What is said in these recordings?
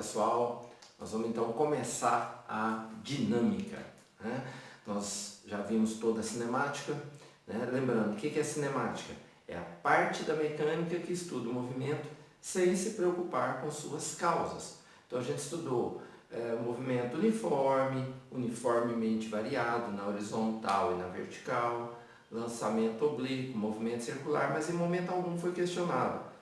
Pessoal, nós vamos então começar a dinâmica, né? Nós já vimos toda a cinemática, né? Lembrando, o que é cinemática? É a parte da mecânica que estuda o movimento sem se preocupar com suas causas. Então a gente estudou o movimento uniforme, uniformemente variado na horizontal e na vertical, lançamento oblíquo, movimento circular, mas em momento algum foi questionado.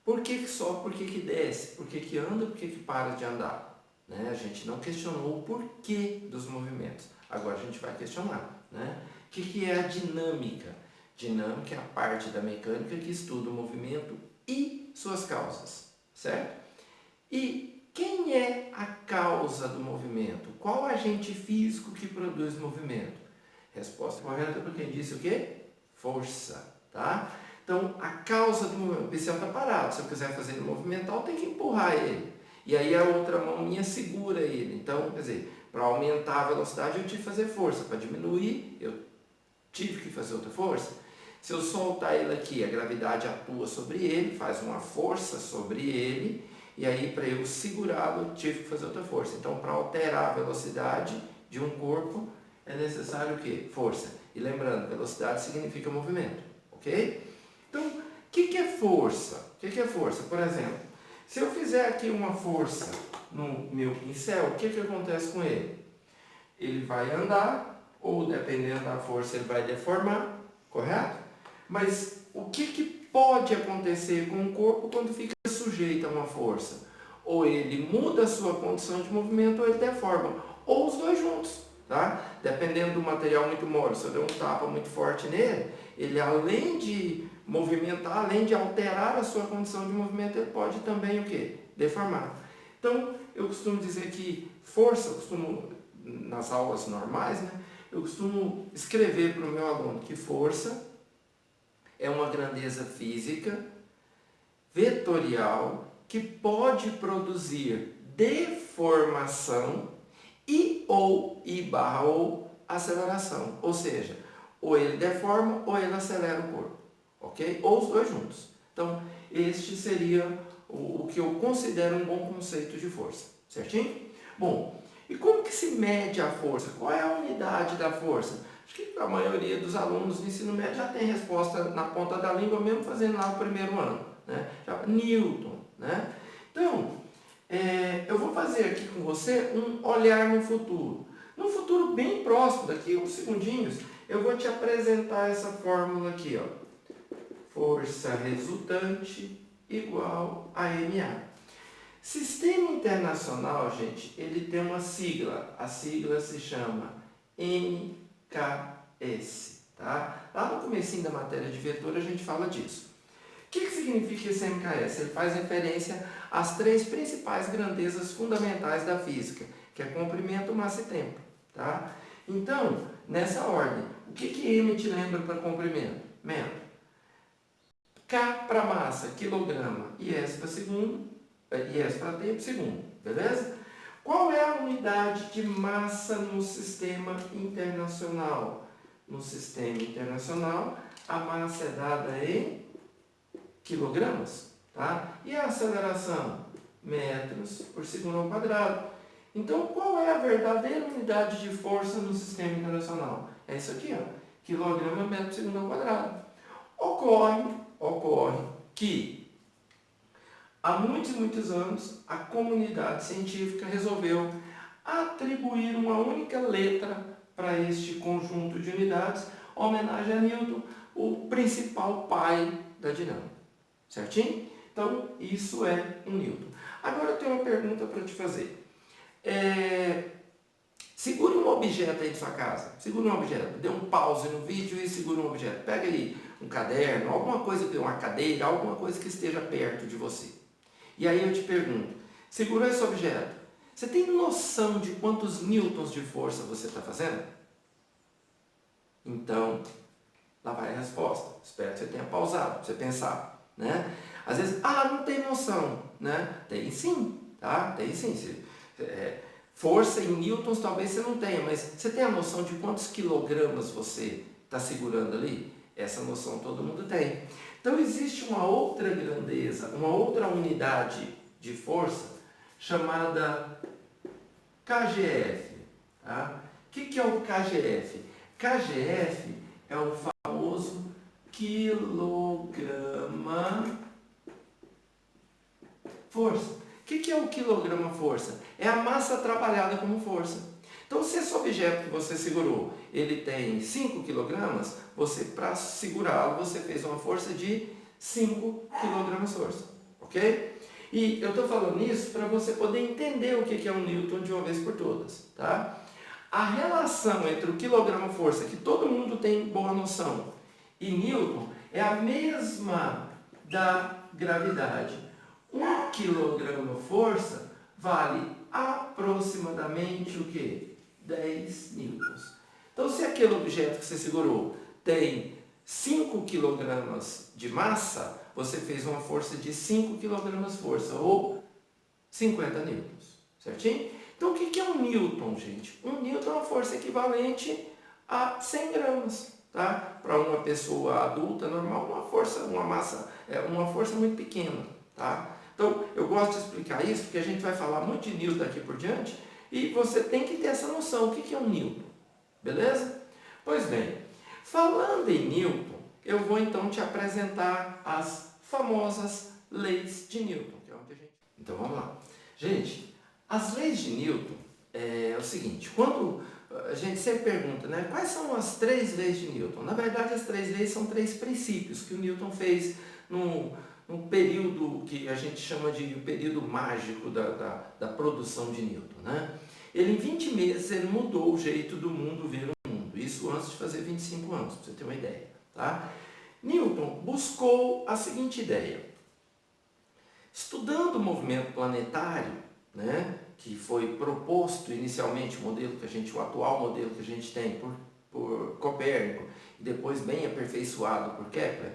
Por que sobe, por que desce, por que anda, por que para de andar? Né? A gente não questionou o porquê dos movimentos. Agora a gente vai questionar. Né? O que é a dinâmica? Dinâmica é a parte da mecânica que estuda o movimento e suas causas. Certo? E quem é a causa do movimento? Qual agente físico que produz movimento? Resposta correta para quem disse o quê? Força. Tá? Então, a causa do movimento, o pincel está parado, se eu quiser fazer ele movimentar, eu tenho que empurrar ele. E aí a outra mão minha segura ele. Então, quer dizer, para aumentar a velocidade eu tive que fazer força, para diminuir eu tive que fazer outra força. Se eu soltar ele aqui, a gravidade atua sobre ele, faz uma força sobre ele, e aí para eu segurá-lo eu tive que fazer outra força. Então, para alterar a velocidade de um corpo, é necessário o quê? Força. E lembrando, velocidade significa movimento, ok? Então, o que é força? O que é força? Por exemplo, se eu fizer aqui uma força no meu pincel, o que acontece com ele? Ele vai andar, ou dependendo da força, ele vai deformar, correto? Mas o que pode acontecer com o corpo quando fica sujeito a uma força? Ou ele muda a sua condição de movimento, ou ele deforma, ou os dois juntos. Tá? Dependendo do material muito mole, se eu der um tapa muito forte nele, ele além de movimentar, além de alterar a sua condição de movimento, ele pode também o quê? Deformar. Então, eu costumo dizer que força, nas aulas normais, né, eu costumo escrever para o meu aluno que força é uma grandeza física, vetorial, que pode produzir deformação e/ou aceleração. Ou seja, ou ele deforma ou ele acelera o corpo. Ok? Ou os dois juntos. Então, este seria o que eu considero um bom conceito de força. Certinho? Bom, e como que se mede a força? Qual é a unidade da força? Acho que a maioria dos alunos do ensino médio já tem resposta na ponta da língua, mesmo fazendo lá o primeiro ano. Né? Newton. Né? Então, eu vou fazer aqui com você um olhar no futuro. No futuro bem próximo, daqui uns segundinhos, eu vou te apresentar essa fórmula aqui. Ó. Força resultante igual a MA. Sistema internacional, gente, ele tem uma sigla. A sigla se chama MKS. Tá? Lá no comecinho da matéria de vetor a gente fala disso. O que significa esse MKS? Ele faz referência às três principais grandezas fundamentais da física, que é comprimento, massa e tempo. Tá? Então, nessa ordem, o que M te lembra para comprimento? Metro. K para massa, quilograma, e S para segundo, e S para tempo, segundo. Beleza? Qual é a unidade de massa no sistema internacional? No sistema internacional, a massa é dada em quilogramas, tá? E a aceleração? Metros por segundo ao quadrado. Então, qual é a verdadeira unidade de força no sistema internacional? É isso aqui, ó. Quilograma metro por segundo ao quadrado. Ocorre que há muitos anos a comunidade científica resolveu atribuir uma única letra para este conjunto de unidades, homenagem a Newton, o principal pai da dinâmica. Certinho? Então, isso é um Newton. Agora eu tenho uma pergunta para te fazer. Segure um objeto aí de sua casa. Segure um objeto. Dê um pause no vídeo e segure um objeto. Pega aí um caderno, alguma coisa, uma cadeira, alguma coisa que esteja perto de você. E aí eu te pergunto, segurou esse objeto, você tem noção de quantos newtons de força você está fazendo? Então, lá vai a resposta. Espero que você tenha pausado para você pensar. Né? Às vezes, não tem noção. Né? Tem sim, tá? Tem sim. Força em newtons talvez você não tenha, mas você tem a noção de quantos quilogramas você está segurando ali? Essa noção todo mundo tem. Então existe uma outra grandeza, uma outra unidade de força chamada KGF. Tá? O que é o KGF? KGF é o famoso quilograma força. O que é o quilograma força? É a massa trabalhada como força. Então, se esse objeto que você segurou, ele tem 5 kg, você, para segurá-lo, você fez uma força de 5 kg força. Ok? E eu estou falando isso para você poder entender o que é um Newton de uma vez por todas. Tá? A relação entre o quilograma força, que todo mundo tem boa noção, e Newton é a mesma da gravidade. 1 quilograma força vale aproximadamente o quê? 10 newtons. Então, se aquele objeto que você segurou tem 5 kg de massa, você fez uma força de 5 kg força, ou 50 newtons. Certinho? Então, o que é um newton, gente? Um newton é uma força equivalente a 100 gramas. Tá? Para uma pessoa adulta normal, uma força muito pequena. Tá? Então, eu gosto de explicar isso, porque a gente vai falar muito de Newton daqui por diante, e você tem que ter essa noção. O que é um Newton? Beleza? Pois bem, falando em Newton, eu vou então te apresentar as famosas leis de Newton. Que é onde a gente... Então, vamos lá. Gente, as leis de Newton é o seguinte, quando a gente sempre pergunta, né, quais são as 3 leis de Newton? Na verdade, as 3 leis são 3 princípios que o Newton fez num período que a gente chama de período mágico da produção de Newton. Né? Ele, em 20 meses, ele mudou o jeito do mundo ver o mundo. Isso antes de fazer 25 anos, para você ter uma ideia. Tá? Newton buscou a seguinte ideia. Estudando o movimento planetário, né, que foi proposto inicialmente, o atual modelo que a gente tem por Copérnico, e depois bem aperfeiçoado por Kepler,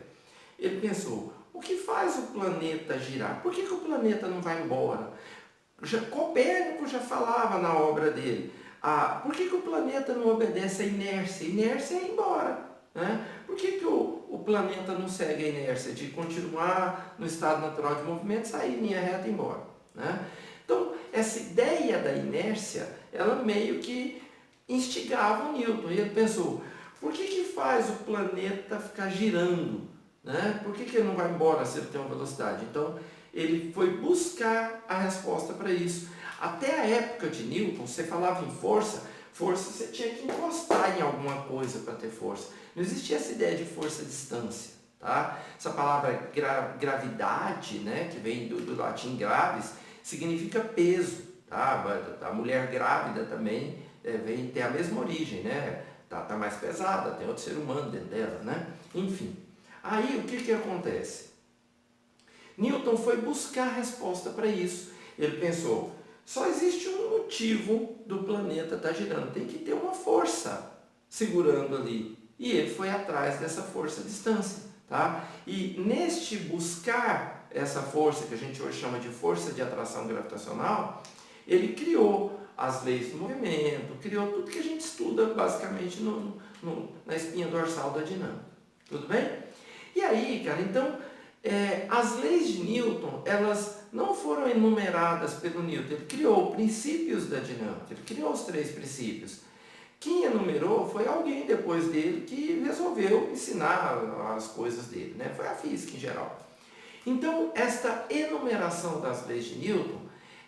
ele pensou, o que faz o planeta girar? Por que o planeta não vai embora? Copérnico já falava na obra dele, por que o planeta não obedece à inércia? Inércia é ir embora. Né? Por que o planeta não segue a inércia de continuar no estado natural de movimento, sair em linha reta e ir embora? Né? Então, essa ideia da inércia, ela meio que instigava o Newton. E ele pensou, por que faz o planeta ficar girando? Né? Por que ele não vai embora se ele tem uma velocidade? Então, ele foi buscar a resposta para isso. Até a época de Newton, você falava em força você tinha que encostar em alguma coisa para ter força. Não existia essa ideia de força-distância. Tá? Essa palavra gravidade, né, que vem do latim gravis, significa peso. Tá? A mulher grávida também tem a mesma origem. Né? Tá mais pesada, tem outro ser humano dentro dela. Né? Enfim. Aí o que acontece? Newton foi buscar a resposta para isso. Ele pensou, só existe um motivo do planeta estar girando, tem que ter uma força segurando ali. E ele foi atrás dessa força-distância. Tá? E neste buscar essa força, que a gente hoje chama de força de atração gravitacional, ele criou as leis do movimento, criou tudo que a gente estuda basicamente na espinha dorsal da dinâmica. Tudo bem? E aí, cara, então, as leis de Newton, elas não foram enumeradas pelo Newton. Ele criou princípios da dinâmica, ele criou os 3 princípios. Quem enumerou foi alguém depois dele que resolveu ensinar as coisas dele, né? Foi a física em geral. Então, esta enumeração das leis de Newton,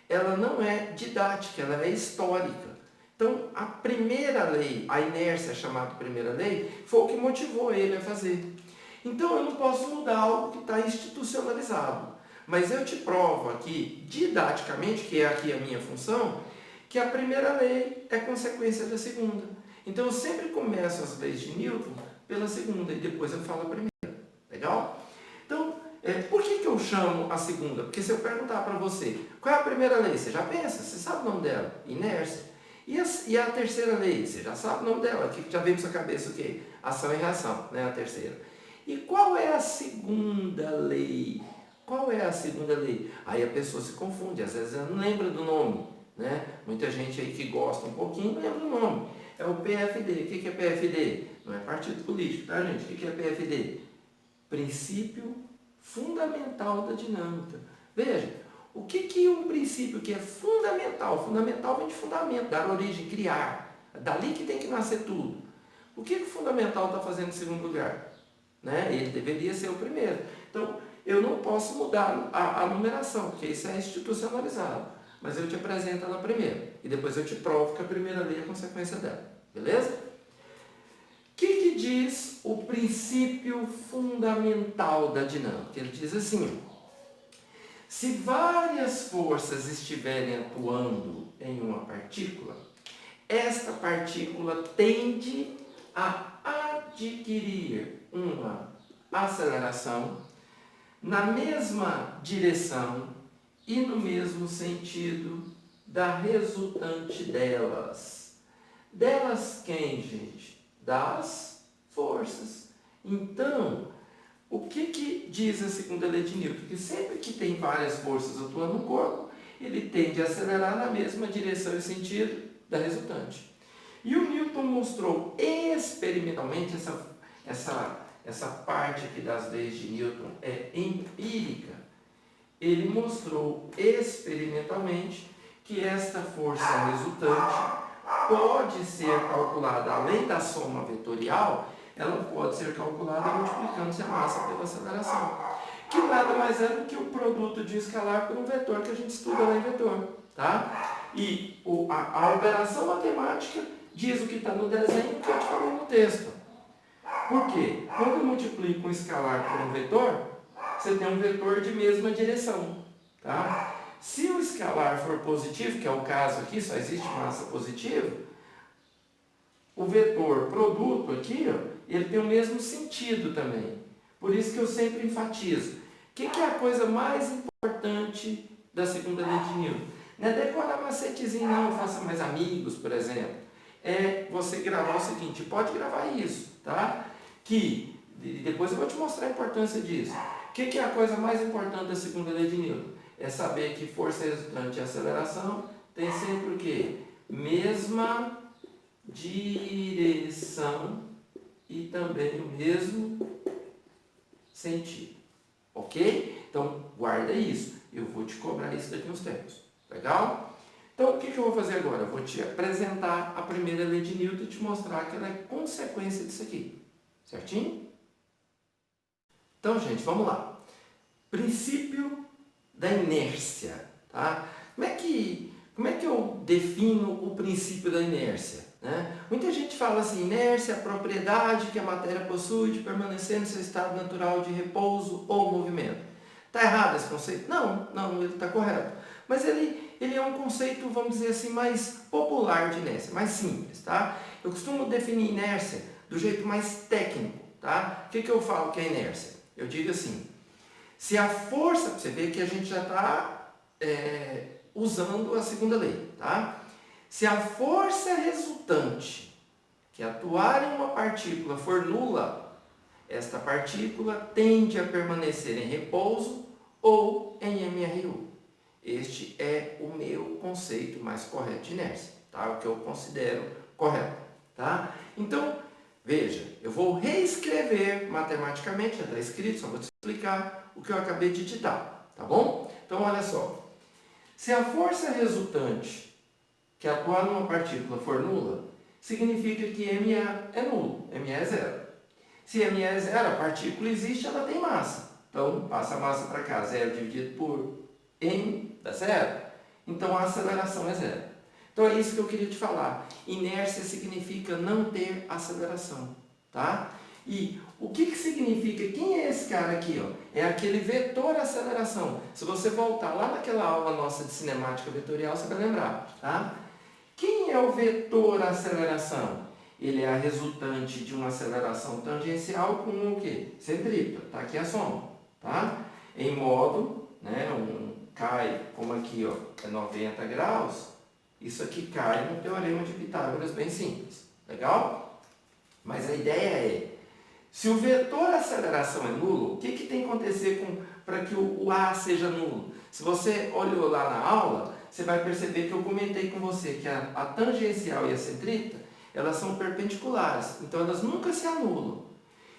ela não é didática, ela é histórica. Então, a primeira lei, a inércia chamada primeira lei, foi o que motivou ele a fazer. Então, eu não posso mudar algo que está institucionalizado. Mas eu te provo aqui, didaticamente, que é aqui a minha função, que a primeira lei é consequência da segunda. Então, eu sempre começo as leis de Newton pela segunda e depois eu falo a primeira. Legal? Então, por que eu chamo a segunda? Porque se eu perguntar para você, qual é a primeira lei? Você já pensa, você sabe o nome dela? Inércia. E a terceira lei? Você já sabe o nome dela. Que já veio para sua cabeça o quê? Ação e reação, né? A terceira. E qual é a segunda lei? Qual é a segunda lei? Aí a pessoa se confunde, às vezes ela não lembra do nome. Né? Muita gente aí que gosta um pouquinho não lembra do nome. É o PFD. O que é PFD? Não é partido político, tá, gente? O que é PFD? Princípio fundamental da dinâmica. Veja, O que um princípio que é fundamental, fundamental vem de fundamento, dar origem, criar, dali que tem que nascer tudo. O que o fundamental está fazendo em segundo lugar? Né? Ele deveria ser o primeiro. Então, eu não posso mudar a numeração, porque isso é institucionalizado. Mas eu te apresento ela primeiro. E depois eu te provo que a primeira lei é a consequência dela. Beleza? O que diz o princípio fundamental da dinâmica? Ele diz assim: se várias forças estiverem atuando em uma partícula, esta partícula tende a adquirir uma aceleração na mesma direção e no mesmo sentido da resultante delas. Delas quem, gente? Das forças. Então, o que diz a segunda lei de Newton? Que sempre que tem várias forças atuando no corpo, ele tende a acelerar na mesma direção e sentido da resultante. E o Newton mostrou experimentalmente, essa parte aqui das leis de Newton é empírica, ele mostrou experimentalmente que esta força resultante pode ser calculada, além da soma vetorial, ela pode ser calculada multiplicando-se a massa pela aceleração, que nada mais é do que o produto de um escalar por um vetor que a gente estuda lá em vetor. Tá? E a operação matemática diz o que está no desenho que eu te falei no texto. Por quê? Quando eu multiplico um escalar por um vetor, você tem um vetor de mesma direção. Tá? Se o escalar for positivo, que é o caso aqui, só existe massa positiva, o vetor produto aqui, ó, ele tem o mesmo sentido também. Por isso que eu sempre enfatizo. O que é a coisa mais importante da segunda lei de Newton? Não é decorar macetezinho, não, faça mais amigos, por exemplo. É você gravar o seguinte, pode gravar isso, tá? Que depois eu vou te mostrar a importância disso. O que é a coisa mais importante da segunda lei de Newton? É saber que força resultante e aceleração tem sempre o quê? Mesma direção e também o mesmo sentido. Ok? Então, guarda isso. Eu vou te cobrar isso daqui uns tempos. Legal? Então, o que eu vou fazer agora? Eu vou te apresentar a primeira lei de Newton e te mostrar que ela é consequência disso aqui. Certinho? Então, gente, vamos lá. Princípio da inércia. Tá? Como é que eu defino o princípio da inércia? Né? Muita gente fala assim, inércia é a propriedade que a matéria possui de permanecer no seu estado natural de repouso ou movimento. Está errado esse conceito? Não, ele está correto. Mas ele é um conceito, vamos dizer assim, mais popular de inércia, mais simples. Tá? Eu costumo definir inércia do jeito mais técnico. Tá? O que eu falo que é inércia? Eu digo assim, se a força, você vê que a gente já está usando a segunda lei, tá? Se a força resultante que atuar em uma partícula for nula, esta partícula tende a permanecer em repouso ou em MRU. Este é o meu conceito mais correto de inércia, tá? O que eu considero correto, tá? Então, veja, eu vou reescrever matematicamente, já está escrito, só vou te explicar o que eu acabei de digitar, tá bom? Então, olha só. Se a força resultante que atuar numa partícula for nula, significa que MA é nulo, MA é zero. Se MA é zero, a partícula existe, ela tem massa. Então, passa a massa para cá, 0 dividido por M dá zero. Então, a aceleração é zero. Então, é isso que eu queria te falar. Inércia significa não ter aceleração, tá? E o que significa? Quem é esse cara aqui? Ó? É aquele vetor aceleração. Se você voltar lá naquela aula nossa de cinemática vetorial, você vai lembrar, tá? Quem é o vetor aceleração? Ele é a resultante de uma aceleração tangencial com o quê? Centrípeta. Tá aqui a soma, tá? Em modo, né, cai, como aqui, ó, é 90 graus, isso aqui cai no teorema de Pitágoras, bem simples. Legal? Mas a ideia é, se o vetor aceleração é nulo, o que tem que acontecer para que o A seja nulo? Se você olhou lá na aula, você vai perceber que eu comentei com você que a tangencial e a centrípeta, elas são perpendiculares, então elas nunca se anulam.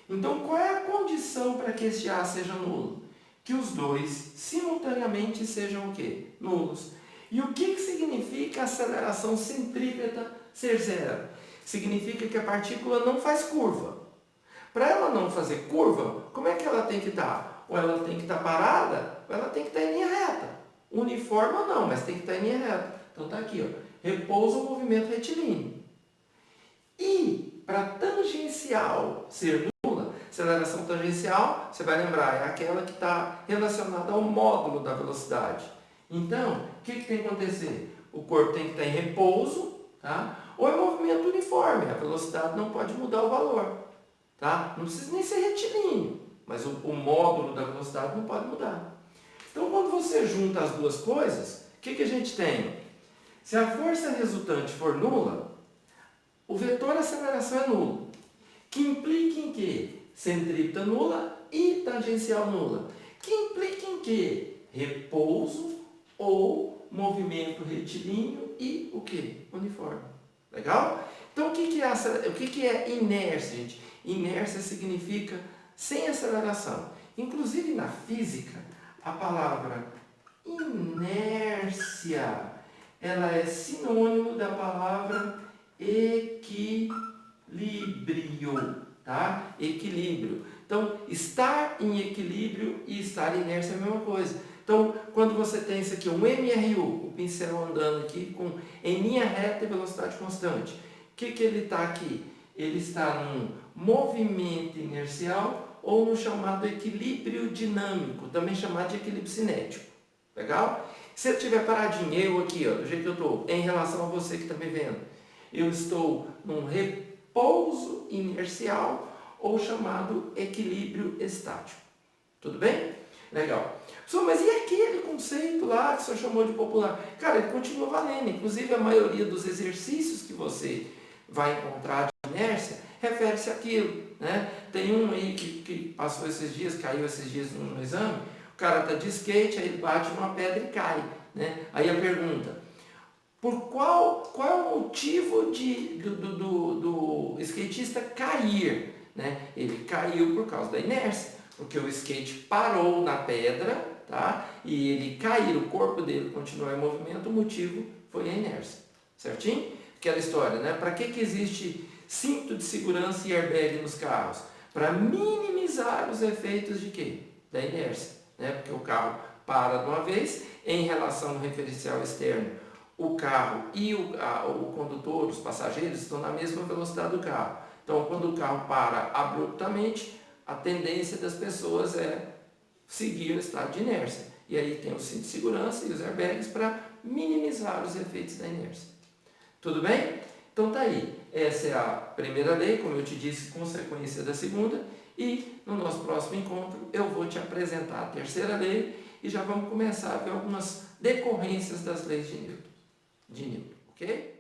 Então, qual é a condição para que este A seja nulo? que os dois simultaneamente sejam o quê? Nulos. E o que significa a aceleração centrípeta ser zero? Significa que a partícula não faz curva. Para ela não fazer curva, como é que ela tem que estar? Ou ela tem que estar parada, ou ela tem que estar em linha reta. Uniforme ou não, mas tem que estar em linha reta. Então está aqui, ó, repouso ou movimento retilíneo. E para tangencial ser nula, aceleração tangencial, você vai lembrar, é aquela que está relacionada ao módulo da velocidade. Então, o que tem que acontecer? O corpo tem que estar em repouso, tá? Ou em movimento uniforme, a velocidade não pode mudar o valor. Tá? Não precisa nem ser retilíneo, mas o módulo da velocidade não pode mudar. Então, quando você junta as duas coisas, o que a gente tem? Se a força resultante for nula, o vetor aceleração é nulo, que implica em quê? Centrípeta nula e tangencial nula, que implica em quê? Repouso ou movimento retilíneo e o quê? Uniforme. Legal? Então, o que é inércia, gente? Inércia significa sem aceleração. Inclusive, na física, a palavra inércia, ela é sinônimo da palavra equilíbrio, tá? Equilíbrio. Então, estar em equilíbrio e estar em inércia é a mesma coisa. Então, quando você tem isso aqui, um MRU, o pincel andando aqui em linha reta e velocidade constante, o que ele está aqui? Ele está num movimento inercial ou no chamado equilíbrio dinâmico, também chamado de equilíbrio cinético. Legal? Se eu estiver paradinho, eu aqui, ó, do jeito que eu estou, em relação a você que está me vendo, eu estou num repouso inercial ou chamado equilíbrio estático. Tudo bem? Legal. Mas e aquele conceito lá que o senhor chamou de popular? Cara, ele continua valendo. Inclusive, a maioria dos exercícios que você vai encontrar de inércia refere-se àquilo. Né? Tem um aí que passou esses dias, caiu esses dias no exame, o cara está de skate, aí ele bate numa pedra e cai. Né? Aí a pergunta, qual é o motivo do skatista cair? Né? Ele caiu por causa da inércia, porque o skate parou na pedra, tá? E ele caiu, o corpo dele continuou em movimento, o motivo foi a inércia. Certinho? Aquela história, né? Para que existe cinto de segurança e airbag nos carros? Para minimizar os efeitos de quê? Da inércia. Né? Porque o carro para de uma vez, em relação ao referencial externo, o carro e o condutor, os passageiros, estão na mesma velocidade do carro. Então, quando o carro para abruptamente, a tendência das pessoas é seguir o estado de inércia. E aí tem o cinto de segurança e os airbags para minimizar os efeitos da inércia. Tudo bem? Então tá aí. Essa é a primeira lei, como eu te disse, consequência da segunda. E no nosso próximo encontro eu vou te apresentar a terceira lei e já vamos começar a ver algumas decorrências das leis de Newton. Ok?